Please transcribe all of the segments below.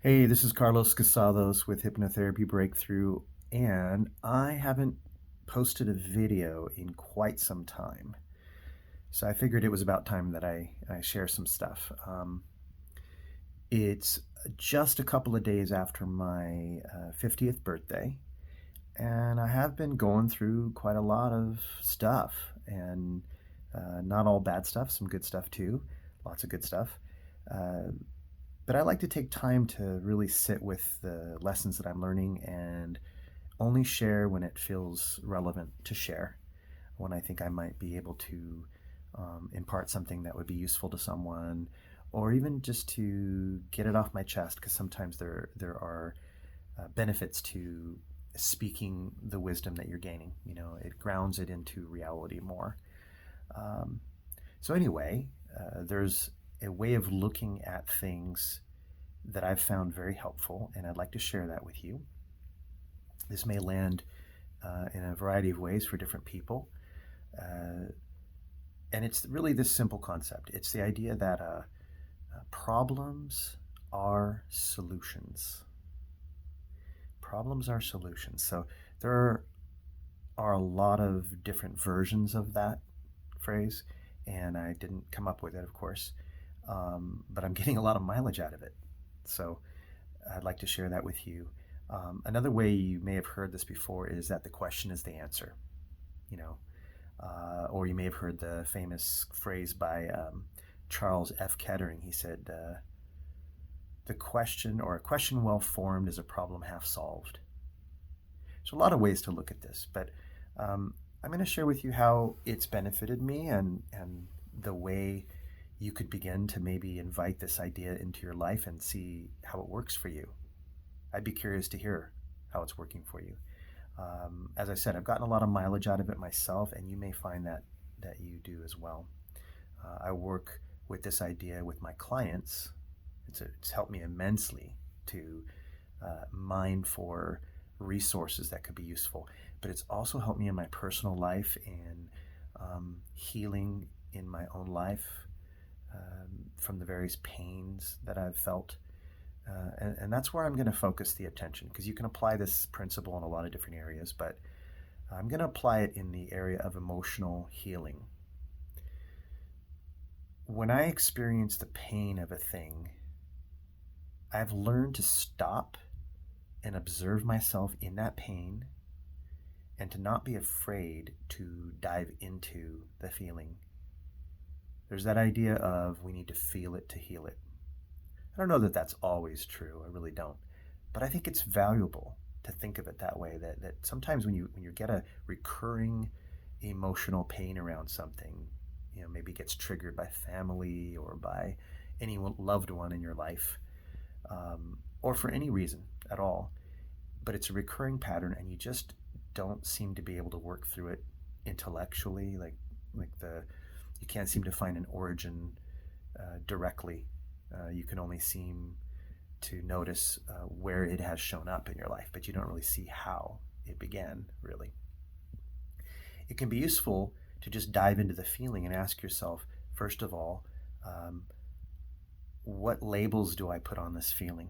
Hey, this is Carlos Casados with Hypnotherapy Breakthrough, and I haven't posted a video in quite some time. So I figured it was about time that I share some stuff. It's just a couple of days after my 50th birthday, and I have been going through quite a lot of stuff, and not all bad stuff, some good stuff too, lots of good stuff. Uh, but I like to take time to really sit with the lessons that I'm learning and only share when it feels relevant to share, when I think I might be able to impart something that would be useful to someone, or even just to get it off my chest, because sometimes there are benefits to speaking the wisdom that you're gaining. It grounds it into reality more. Um, so anyway, there's a way of looking at things that I've found very helpful, and I'd like to share that with you. This may land in a variety of ways for different people. Uh, and it's really this simple concept. It's the idea that problems are solutions. Problems are solutions. So there are a lot of different versions of that phrase, and I didn't come up with it, of course, but I'm getting a lot of mileage out of it. So I'd like to share that with you. Another way you may have heard this before is that the question is the answer. You know, or you may have heard the famous phrase by Charles F. Kettering. He said, "The question or a question well formed is a problem half solved." There's a lot of ways to look at this, but um, I'm going to share with you how it's benefited me and the way you could begin to maybe invite this idea into your life and see how it works for you. I'd be curious to hear how it's working for you. As I said, I've gotten a lot of mileage out of it myself, and you may find that you do as well. I work with this idea with my clients. It's helped me immensely to mine for resources that could be useful, but it's also helped me in my personal life and healing in my own life from the various pains that I've felt. And that's where I'm going to focus the attention, because you can apply this principle in a lot of different areas, but I'm going to apply it in the area of emotional healing. When I experience the pain of a thing, I've learned to stop and observe myself in that pain and to not be afraid to dive into the feeling. There's that idea of we need to feel it to heal it. I don't know that that's always true. I really don't. But I think it's valuable to think of it that way, that sometimes when you get a recurring emotional pain around something, maybe it gets triggered by family or by any loved one in your life, or for any reason at all, but it's a recurring pattern and you just don't seem to be able to work through it intellectually, like you can't seem to find an origin directly. You can only seem to notice where it has shown up in your life, but you don't really see how it began, really. It can be useful to just dive into the feeling and ask yourself, first of all, um, what labels do I put on this feeling?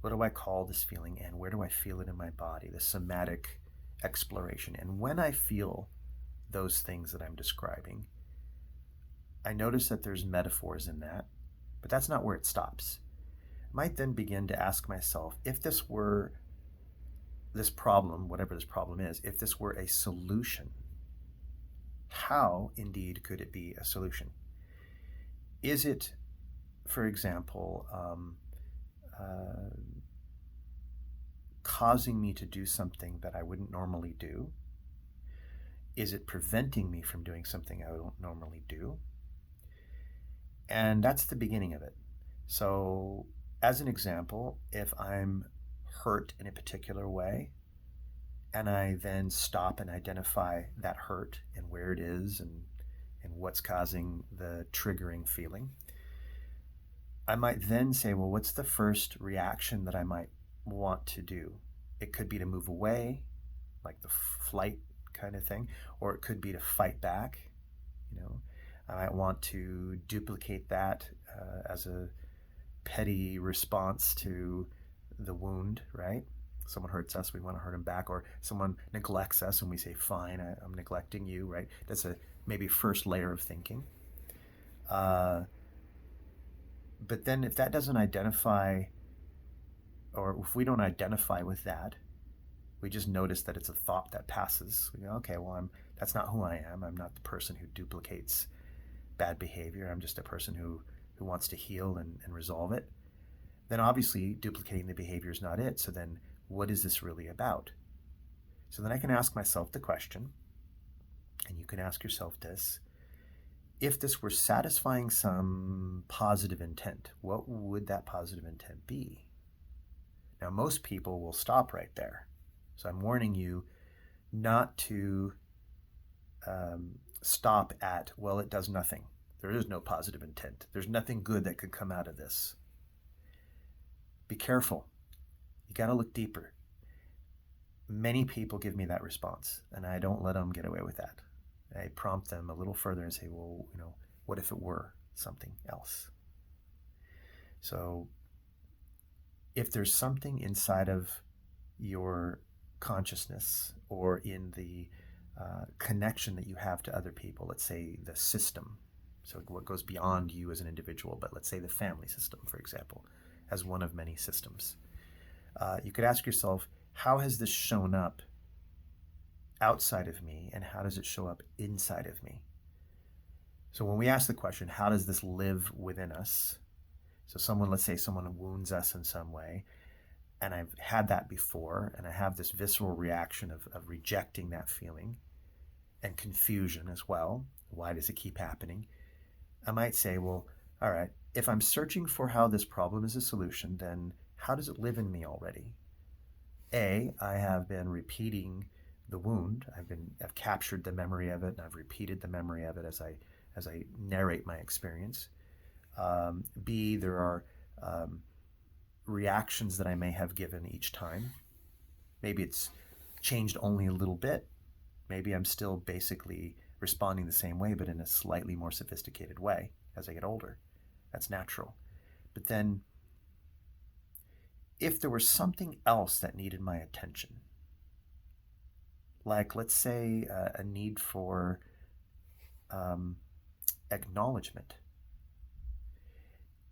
What do I call this feeling, and where do I feel it in my body? The somatic exploration. And when I feel those things that I'm describing, I notice that there's metaphors in that, but that's not where it stops. I might then begin to ask myself, if this were this problem, whatever this problem is, if this were a solution, how indeed could it be a solution? Is it, for example, causing me to do something that I wouldn't normally do? Is it preventing me from doing something I don't normally do? And that's the beginning of it. So, as an example, if I'm hurt in a particular way, and I then stop and identify that hurt and where it is and what's causing the triggering feeling, I might then say, well, what's the first reaction that I might want to do? It could be to move away, like the flight kind of thing, or it could be to fight back. I might want to duplicate that as petty response to the wound, right? Someone hurts us, we want to hurt them back, or someone neglects us and we say, fine, I'm neglecting you, right? That's a maybe first layer of thinking. But then if that doesn't identify, or if we don't identify with that, we just notice that it's a thought that passes. We go, okay, well, that's not who I am. I'm not the person who duplicates bad behavior. I'm just a person who wants to heal and resolve it. Then obviously duplicating the behavior is not it. So then what is this really about? So then I can ask myself the question, and you can ask yourself this: if this were satisfying some positive intent, what would that positive intent be? Now, most people will stop right there. So I'm warning you not to stop at, well, it does nothing. There is no positive intent. There's nothing good that could come out of this. Be careful. You got to look deeper. Many people give me that response, and I don't let them get away with that. I prompt them a little further and say, well, what if it were something else? So if there's something inside of your consciousness or in the connection that you have to other people, let's say the system, so what goes beyond you as an individual, but let's say the family system, for example, as one of many systems, you could ask yourself, how has this shown up outside of me, and how does it show up inside of me? So when we ask the question, how does this live within us? So let's say someone wounds us in some way, and I've had that before, and I have this visceral reaction of rejecting that feeling and confusion as well. Why does it keep happening? I might say, well, all right, if I'm searching for how this problem is a solution, then how does it live in me already? I have been repeating the wound. I've captured the memory of it, and I've repeated the memory of it as I narrate my experience. B, there are reactions that I may have given each time. Maybe it's changed only a little bit. Maybe I'm still basically responding the same way, but in a slightly more sophisticated way as I get older. That's natural. But then if there was something else that needed my attention, like let's say a need for acknowledgement,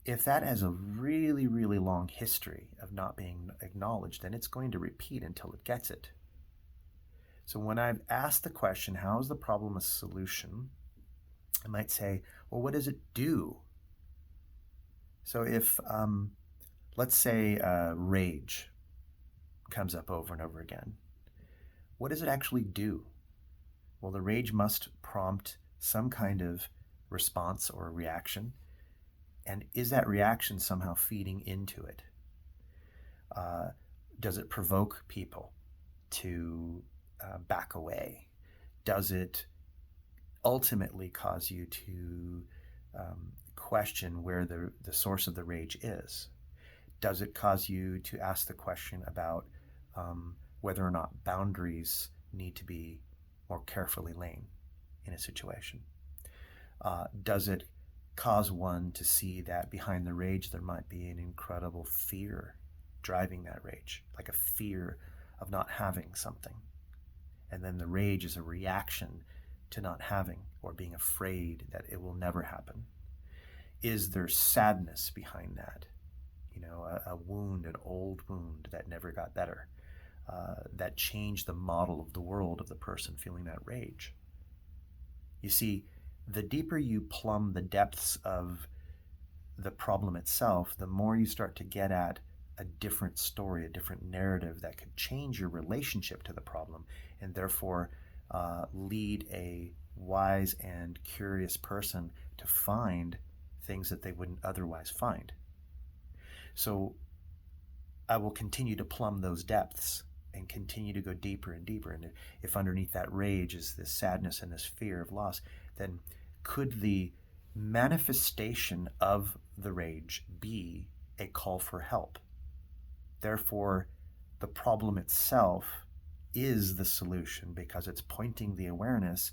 if that has a really, really long history of not being acknowledged, then it's going to repeat until it gets it. So when I've asked the question, how is the problem a solution? I might say, well, what does it do? So if, let's say, rage comes up over and over again, what does it actually do? Well, the rage must prompt some kind of response or reaction. And is that reaction somehow feeding into it? Does it provoke people to back away? Does it ultimately cause you to question where the source of the rage is? Does it cause you to ask the question about whether or not boundaries need to be more carefully laid in a situation? Does it cause one to see that behind the rage there might be an incredible fear driving that rage, like a fear of not having something? And then the rage is a reaction to not having or being afraid that it will never happen. Is there sadness behind that? A wound, an old wound that never got better, that changed the model of the world of the person feeling that rage. You see, the deeper you plumb the depths of the problem itself, the more you start to get at a different story, a different narrative that could change your relationship to the problem, and therefore lead a wise and curious person to find things that they wouldn't otherwise find. So I will continue to plumb those depths and continue to go deeper and deeper. And if underneath that rage is this sadness and this fear of loss, then could the manifestation of the rage be a call for help? Therefore, the problem itself is the solution because it's pointing the awareness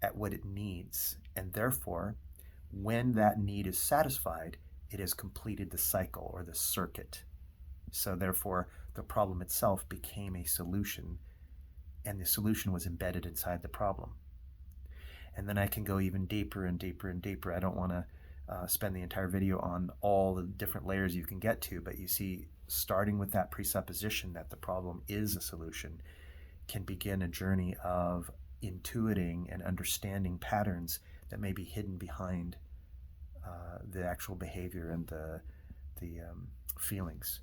at what it needs. And therefore, when that need is satisfied, it has completed the cycle or the circuit. So therefore, the problem itself became a solution, and the solution was embedded inside the problem. And then I can go even deeper and deeper and deeper. I don't want to spend the entire video on all the different layers you can get to, but you see, starting with that presupposition that the problem is a solution can begin a journey of intuiting and understanding patterns that may be hidden behind the actual behavior and the feelings.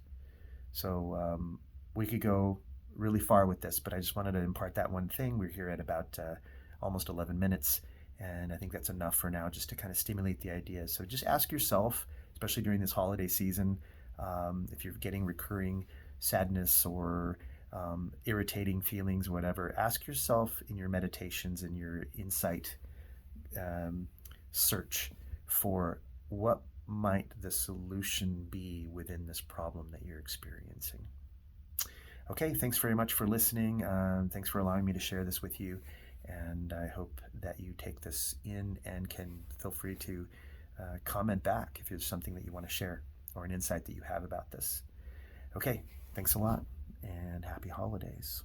So we could go really far with this, but I just wanted to impart that one thing. We're here at about almost 11 minutes, and I think that's enough for now just to kind of stimulate the ideas. So just ask yourself, especially during this holiday season, if you're getting recurring sadness or irritating feelings, whatever, ask yourself in your meditations and your insight search for what might the solution be within this problem that you're experiencing. Okay, thanks very much for listening. Thanks for allowing me to share this with you. And I hope that you take this in and can feel free to comment back if there's something that you want to share or an insight that you have about this. Okay, thanks a lot and happy holidays.